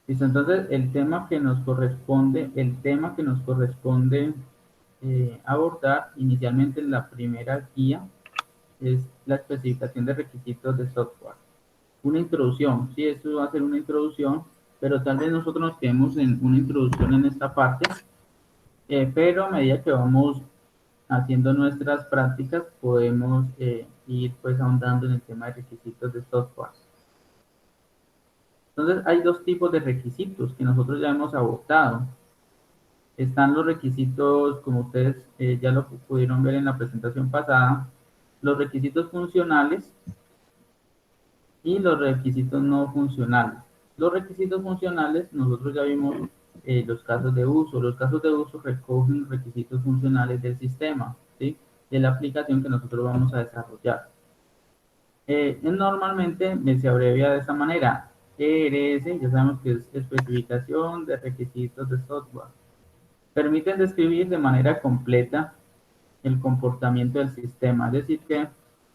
Listo, entonces el tema que nos corresponde abordar inicialmente en la primera guía es la especificación de requisitos de software. Una introducción, sí, esto va a ser una introducción, pero tal vez nosotros nos quedemos en una introducción en esta parte, pero a medida que vamos haciendo nuestras prácticas podemos ir pues ahondando en el tema de requisitos de software. Entonces hay dos tipos de requisitos que nosotros ya hemos abordado. Están los requisitos, como ustedes ya lo pudieron ver en la presentación pasada, los requisitos funcionales y los requisitos no funcionales. Los requisitos funcionales, nosotros ya vimos los casos de uso. Los casos de uso recogen requisitos funcionales del sistema, ¿sí? De la aplicación que nosotros vamos a desarrollar. Normalmente se abrevia de esta manera. ERS, ya sabemos que es especificación de requisitos de software. Permiten describir de manera completa el comportamiento del sistema. Es decir, que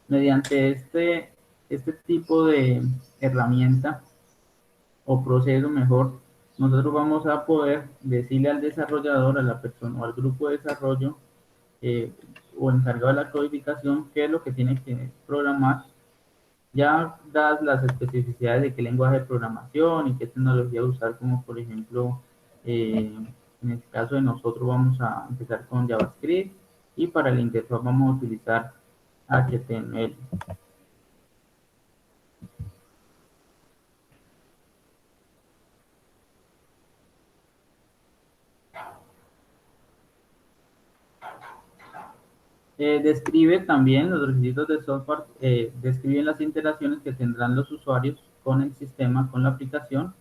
mediante este tipo de herramienta o proceso mejor, nosotros vamos a poder decirle al desarrollador, a la persona o al grupo de desarrollo eh, o encargado de la codificación qué es lo que tiene que programar, ya dadas las especificidades de qué lenguaje de programación y qué tecnología usar, como por ejemplo, en el caso de nosotros vamos a empezar con JavaScript y para la interfaz vamos a utilizar HTML. Describe también los requisitos de software, describen las interacciones que tendrán los usuarios con el sistema, con la aplicación,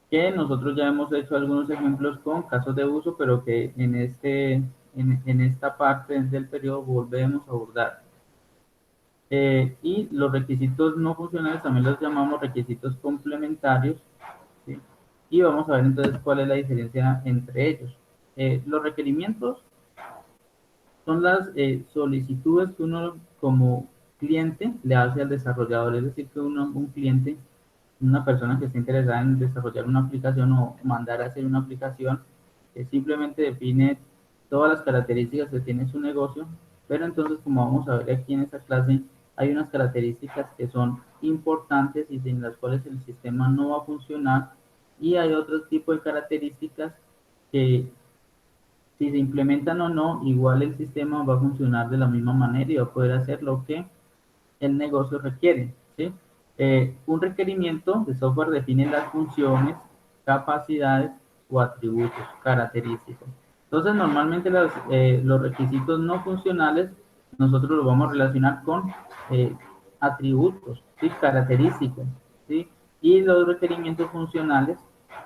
que nosotros ya hemos hecho algunos ejemplos con casos de uso, pero que en esta parte del periodo volvemos a abordar. Y los requisitos no funcionales también los llamamos requisitos complementarios, ¿sí? Y vamos a ver entonces cuál es la diferencia entre ellos. Los requerimientos son las solicitudes que uno como cliente le hace al desarrollador, es decir, que un cliente, una persona que esté interesada en desarrollar una aplicación o mandar a hacer una aplicación, simplemente define todas las características que tiene su negocio, pero entonces como vamos a ver aquí en esta clase, hay unas características que son importantes y sin las cuales el sistema no va a funcionar, y hay otro tipo de características que si se implementan o no, igual el sistema va a funcionar de la misma manera y va a poder hacer lo que el negocio requiere, ¿sí? Un requerimiento de software define las funciones, capacidades o atributos, características. Entonces, normalmente los requisitos no funcionales nosotros los vamos a relacionar con atributos, ¿sí? Características, ¿sí? Y los requerimientos funcionales,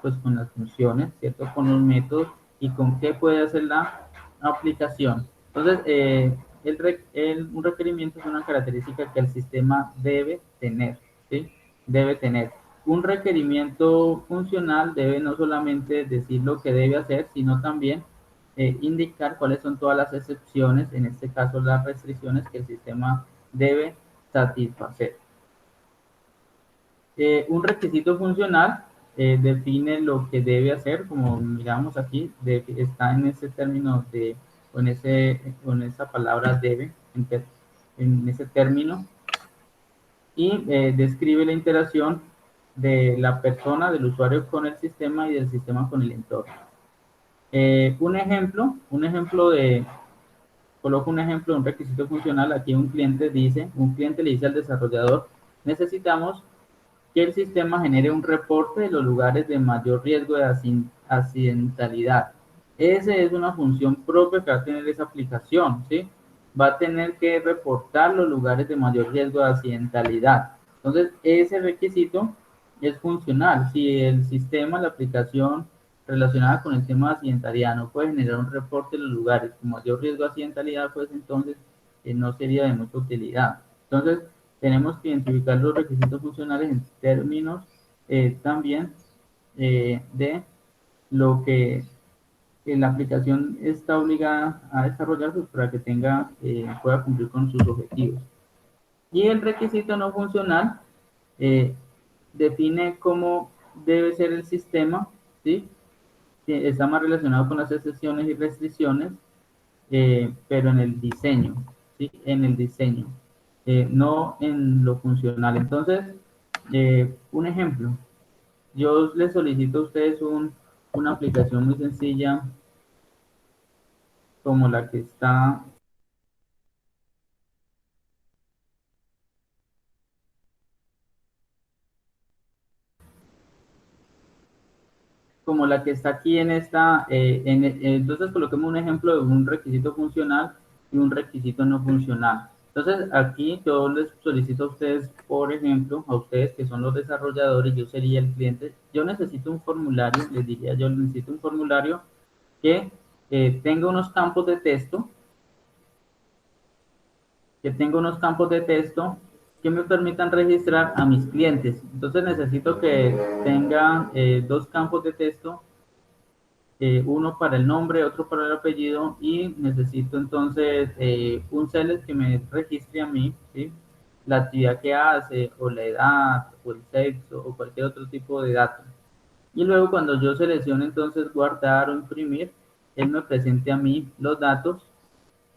pues con las funciones, ¿cierto? Con los métodos y con qué puede hacer la aplicación. Entonces, un requerimiento es una característica que el sistema debe tener, ¿sí? Debe tener. Un requerimiento funcional debe no solamente decir lo que debe hacer, sino también indicar cuáles son todas las excepciones, en este caso las restricciones que el sistema debe satisfacer. Un requisito funcional define lo que debe hacer, como miramos aquí, está en ese término de, con esa palabra debe, en ese término, y describe la interacción de la persona, del usuario con el sistema y del sistema con el entorno. Coloco un ejemplo de un requisito funcional. Aquí un cliente le dice al desarrollador, necesitamos que el sistema genere un reporte de los lugares de mayor riesgo de accidentalidad. Esa es una función propia que va a tener esa aplicación, ¿sí? Va a tener que reportar los lugares de mayor riesgo de accidentalidad. Entonces, ese requisito es funcional. Si el sistema, la aplicación relacionada con el tema de accidentalidad no puede generar un reporte de los lugares con mayor riesgo de accidentalidad, pues entonces no sería de mucha utilidad. Entonces, tenemos que identificar los requisitos funcionales en términos también de lo que la aplicación está obligada a desarrollar pues, para que pueda cumplir con sus objetivos. Y el requisito no funcional define cómo debe ser el sistema, ¿sí? Que está más relacionado con las excepciones y restricciones, pero en el diseño, ¿sí? En el diseño, no en lo funcional. Entonces, un ejemplo, yo les solicito a ustedes una aplicación muy sencilla como la que está aquí en esta, entonces coloquemos un ejemplo de un requisito funcional y un requisito no funcional. Entonces aquí yo les solicito a ustedes, por ejemplo, a ustedes que son los desarrolladores, yo sería el cliente, yo necesito un formulario, les diría yo necesito un formulario que tenga unos campos de texto, que tenga unos campos de texto que me permitan registrar a mis clientes. Entonces necesito que tenga dos campos de texto, uno para el nombre, otro para el apellido, y necesito entonces un select que me registre a mí, ¿sí? La actividad que hace, o la edad, o el sexo, o cualquier otro tipo de datos. Y luego cuando yo seleccione entonces guardar o imprimir, él me presente a mí los datos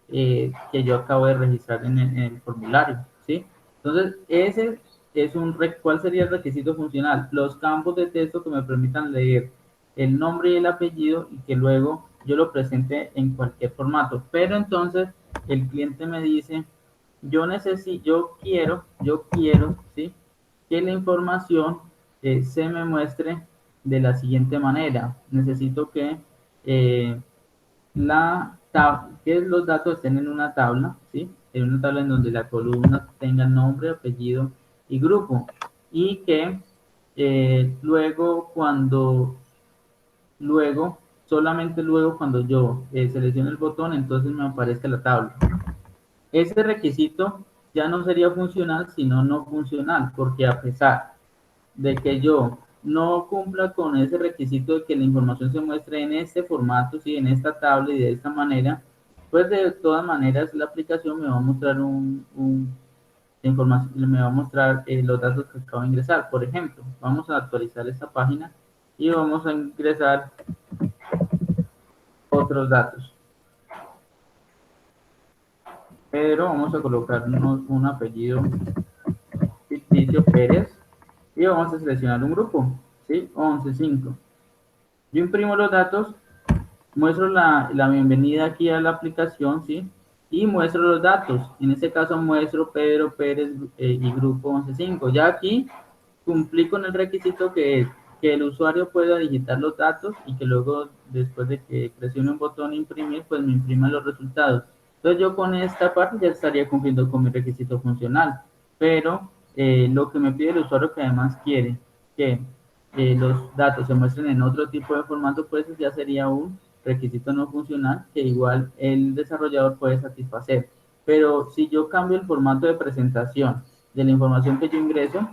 que yo acabo de registrar en el formulario, ¿sí? Entonces, ese es ¿cuál sería el requisito funcional? Los campos de texto que me permitan leer el nombre y el apellido y que luego yo lo presente en cualquier formato. Pero entonces el cliente me dice, yo quiero, ¿sí? Que la información se me muestre de la siguiente manera. Necesito eh, que los datos estén en una tabla, ¿sí? En una tabla en donde la columna tenga nombre, apellido y grupo. Y que luego, solamente luego cuando yo seleccione el botón, entonces me aparezca la tabla. Ese requisito ya no sería funcional, sino no funcional, porque a pesar de que yo no cumpla con ese requisito de que la información se muestre en este formato, sí, en esta tabla y de esta manera, pues de todas maneras la aplicación me va a mostrar información, me va a mostrar los datos que acabo de ingresar. Por ejemplo, vamos a actualizar esta página y vamos a ingresar otros datos. Pero vamos a colocar un apellido ficticio Pérez y vamos a seleccionar un grupo, ¿sí? 11.5. Yo imprimo los datos, muestro la bienvenida aquí a la aplicación, ¿sí? Y muestro los datos. En este caso muestro Pedro Pérez y grupo 11.5. Ya aquí cumplí con el requisito que es que el usuario pueda digitar los datos y que luego, después de que presione un botón imprimir, pues me imprima los resultados. Entonces yo con esta parte ya estaría cumpliendo con mi requisito funcional. Pero lo que me pide el usuario que además quiere que los datos se muestren en otro tipo de formato, pues ya sería un requisito no funcional que igual el desarrollador puede satisfacer. Pero si yo cambio el formato de presentación de la información que yo ingreso,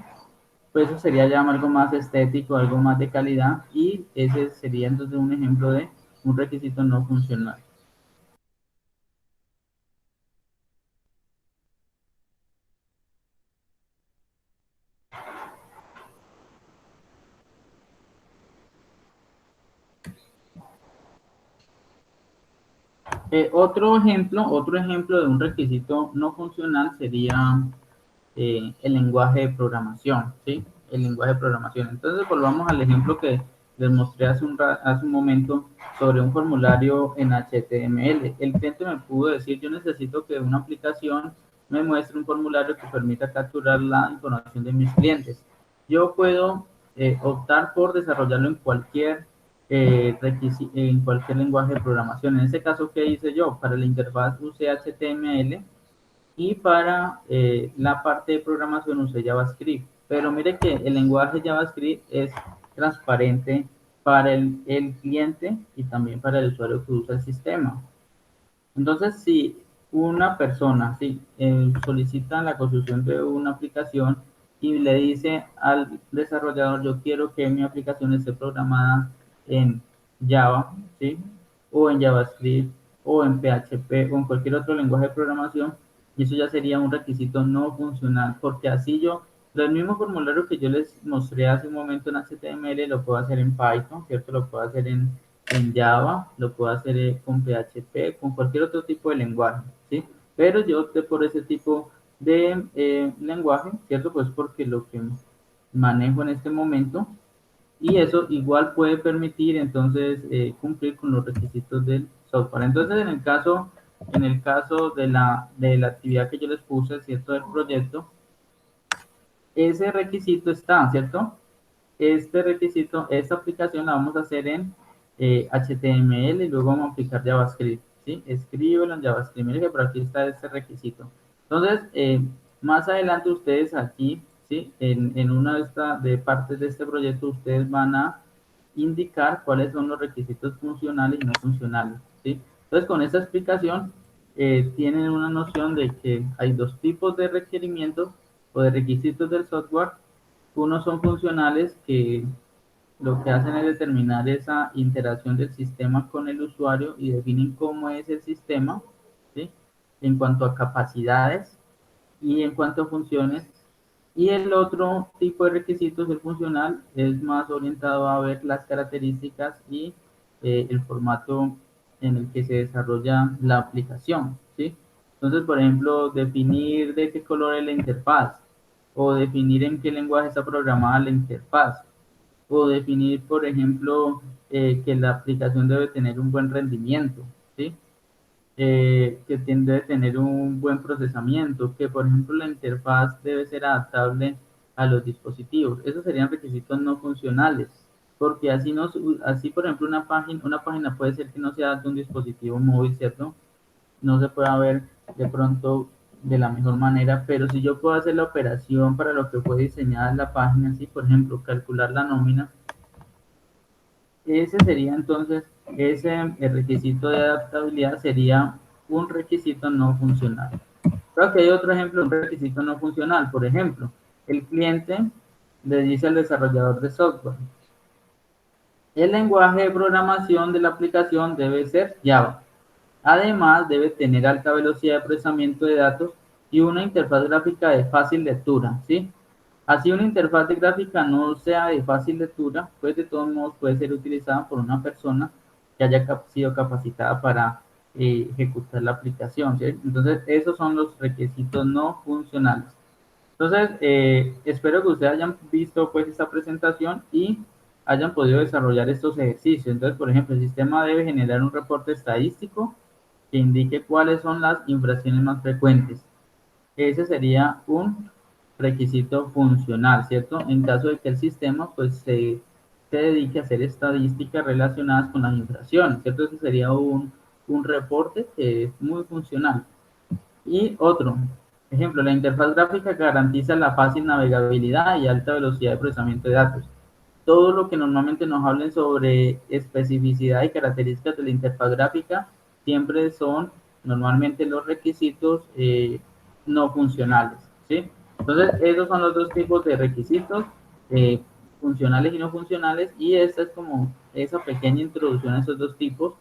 pues eso sería ya algo más estético, algo más de calidad, y ese sería entonces un ejemplo de un requisito no funcional. Otro ejemplo de un requisito no funcional sería el lenguaje de programación, ¿sí? El lenguaje de programación. Entonces, volvamos al ejemplo que les mostré hace un momento sobre un formulario en HTML. El cliente me pudo decir, yo necesito que una aplicación me muestre un formulario que permita capturar la información de mis clientes. Yo puedo optar por desarrollarlo en cualquier lenguaje de programación. En este caso, ¿qué hice yo? Para la interfaz usé HTML y para la parte de programación usé JavaScript. Pero mire que el lenguaje JavaScript es transparente para el cliente y también para el usuario que usa el sistema. Entonces, si una persona solicita la construcción de una aplicación y le dice al desarrollador, yo quiero que mi aplicación esté programada en Java, ¿sí? O en JavaScript, o en PHP, o en cualquier otro lenguaje de programación, y eso ya sería un requisito no funcional, porque así yo El mismo formulario que yo les mostré hace un momento en HTML lo puedo hacer en Python, ¿cierto? Lo puedo hacer en Java, lo puedo hacer con PHP, con cualquier otro tipo de lenguaje, ¿sí? Pero yo opté por ese tipo de lenguaje, ¿cierto? Pues porque lo que manejo en este momento y eso igual puede permitir entonces cumplir con los requisitos del software. Entonces, en el caso de la actividad que yo les puse, ¿cierto? Del proyecto, ese requisito está, ¿cierto? Este requisito, esta aplicación la vamos a hacer en HTML y luego vamos a aplicar JavaScript, ¿sí? Escríbelo en JavaScript, mire que por aquí está este requisito. Entonces, más adelante ustedes aquí, ¿sí? En una de partes de este proyecto, ustedes van a indicar cuáles son los requisitos funcionales y no funcionales, ¿sí? Entonces, con esta explicación, tienen una noción de que hay dos tipos de requerimientos o de requisitos del software. Unos son funcionales que lo que hacen es determinar esa interacción del sistema con el usuario y definen cómo es el sistema, ¿sí? En cuanto a capacidades y en cuanto a funciones. Y el otro tipo de requisitos, el funcional, es más orientado a ver las características y el formato en el que se desarrolla la aplicación, ¿sí? Entonces, por ejemplo, definir de qué color es la interfaz, o definir en qué lenguaje está programada la interfaz, o definir, por ejemplo, que la aplicación debe tener un buen rendimiento, ¿sí? Que tiende a tener un buen procesamiento, que por ejemplo la interfaz debe ser adaptable a los dispositivos. Esos serían requisitos no funcionales, porque así, no, así por ejemplo una página puede ser que no se adapte a un dispositivo móvil, ¿cierto? No se pueda ver de pronto de la mejor manera, pero si yo puedo hacer la operación para lo que fue diseñada la página, así por ejemplo calcular la nómina, ese sería entonces, el requisito de adaptabilidad sería un requisito no funcional. Creo que hay otro ejemplo de un requisito no funcional. Por ejemplo, el cliente le dice al desarrollador de software, el lenguaje de programación de la aplicación debe ser Java. Además, debe tener alta velocidad de procesamiento de datos y una interfaz gráfica de fácil lectura, ¿sí? Así una interfaz de gráfica no sea de fácil lectura, pues de todos modos puede ser utilizada por una persona que haya sido capacitada para ejecutar la aplicación, ¿sí? Entonces, esos son los requisitos no funcionales. Entonces, espero que ustedes hayan visto pues esta presentación y hayan podido desarrollar estos ejercicios. Entonces, por ejemplo, el sistema debe generar un reporte estadístico que indique cuáles son las infracciones más frecuentes. Ese sería un requisito funcional, ¿cierto? En caso de que el sistema pues se dedique a hacer estadísticas relacionadas con las infracciones, ¿cierto? Ese sería un reporte que es muy funcional. Y otro, ejemplo, la interfaz gráfica garantiza la fácil navegabilidad y alta velocidad de procesamiento de datos. Todo lo que normalmente nos hablen sobre especificidad y características de la interfaz gráfica siempre son normalmente los requisitos no funcionales, ¿sí? Entonces, esos son los dos tipos de requisitos, eh, funcionales y no funcionales, y esta es como esa pequeña introducción a esos dos tipos.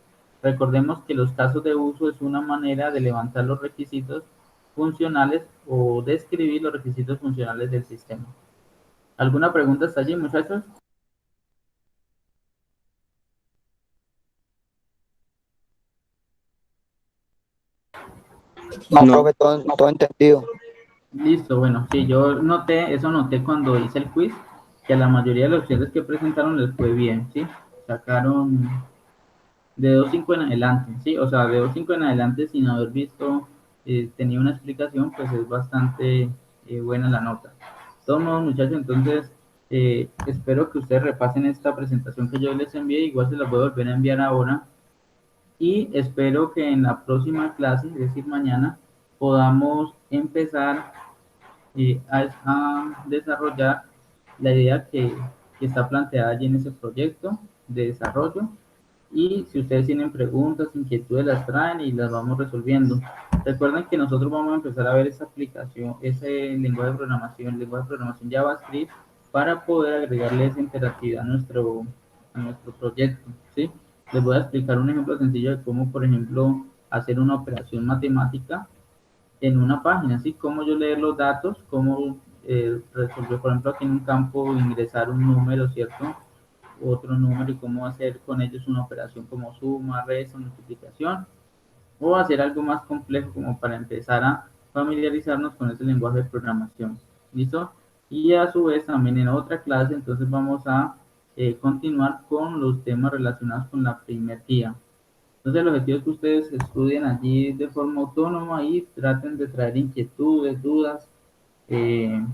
Recordemos que los casos de uso es una manera de levantar los requisitos funcionales o describir los requisitos funcionales del sistema. ¿Alguna pregunta hasta allí, muchachos? No, No, profe, todo entendido. Listo, bueno, sí, yo noté cuando hice el quiz, que a la mayoría de los estudiantes que presentaron les fue bien, ¿sí? Sacaron de 2.5 en adelante, ¿sí? O sea, de 2.5 en adelante sin haber visto, tenía una explicación, pues es bastante buena la nota. De todos modos, muchachos, entonces, espero que ustedes repasen esta presentación que yo les envié, igual se la voy a volver a enviar ahora, y espero que en la próxima clase, es decir, mañana, podamos empezar a desarrollar la idea que está planteada allí en ese proyecto de desarrollo. Y si ustedes tienen preguntas, inquietudes, las traen y las vamos resolviendo. Recuerden que nosotros vamos a empezar a ver esa aplicación, ese lenguaje de programación JavaScript, para poder agregarle esa interactividad a nuestro proyecto, ¿sí? Les voy a explicar un ejemplo sencillo de cómo, por ejemplo, hacer una operación matemática en una página, así como yo leer los datos, cómo resolver, por ejemplo, aquí en un campo, ingresar un número, ¿cierto? Otro número y cómo hacer con ellos una operación como suma, resta, multiplicación, o hacer algo más complejo como para empezar a familiarizarnos con ese lenguaje de programación. ¿Listo? Y a su vez también en otra clase, entonces vamos a continuar con los temas relacionados con la primer guía. Entonces el objetivo es que ustedes estudien allí de forma autónoma y traten de traer inquietudes, dudas, eh,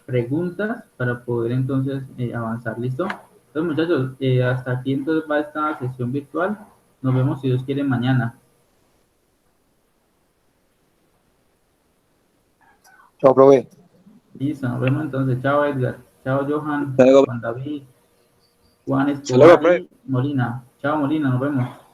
preguntas para poder entonces avanzar. ¿Listo? Entonces muchachos, hasta aquí entonces va esta sesión virtual. Nos vemos si Dios quiere mañana. Chao, profe. Listo, nos vemos entonces. Chao Edgar, chao Johan, Hasta luego. Juan David, Juan Hasta luego, Escobar profe. y Molina. Chao Molina, nos vemos.